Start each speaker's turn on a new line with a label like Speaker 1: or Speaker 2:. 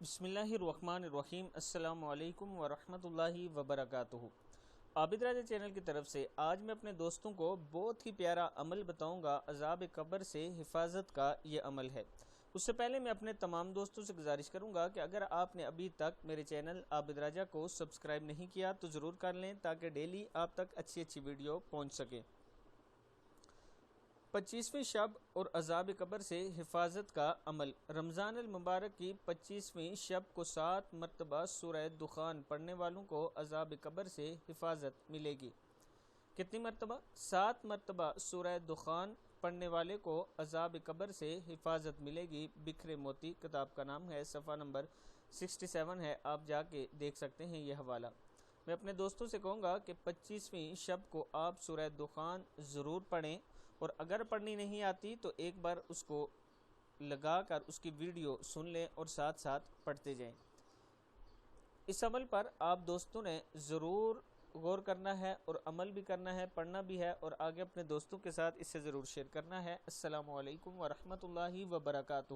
Speaker 1: بسم اللہ الرحمن الرحیم۔ السلام علیکم ورحمۃ اللہ وبرکاتہ۔ عابد راجہ چینل کی طرف سے آج میں اپنے دوستوں کو بہت ہی پیارا عمل بتاؤں گا، عذاب قبر سے حفاظت کا یہ عمل ہے۔ اس سے پہلے میں اپنے تمام دوستوں سے گزارش کروں گا کہ اگر آپ نے ابھی تک میرے چینل عابد راجہ کو سبسکرائب نہیں کیا تو ضرور کر لیں تاکہ ڈیلی آپ تک اچھی ویڈیو پہنچ سکے۔ 25ویں شب اور عذاب قبر سے حفاظت کا عمل۔ رمضان المبارک کی 25ویں شب کو 7 مرتبہ سورہ دخان پڑھنے والوں کو عذاب قبر سے حفاظت ملے گی۔ کتنی مرتبہ؟ 7 مرتبہ سورہ دخان پڑھنے والے کو عذاب قبر سے حفاظت ملے گی۔ بکھرے موتی کتاب کا نام ہے، صفحہ نمبر 67 ہے، آپ جا کے دیکھ سکتے ہیں یہ حوالہ۔ میں اپنے دوستوں سے کہوں گا کہ 25ویں شب کو آپ سورہ دخان ضرور پڑھیں، اور اگر پڑھنی نہیں آتی تو ایک بار اس کو لگا کر اس کی ویڈیو سن لیں اور ساتھ ساتھ پڑھتے جائیں۔ اس عمل پر آپ دوستوں نے ضرور غور کرنا ہے اور عمل بھی کرنا ہے، پڑھنا بھی ہے، اور آگے اپنے دوستوں کے ساتھ اسے ضرور شیئر کرنا ہے۔ السلام علیکم ورحمۃ اللہ وبرکاتہ۔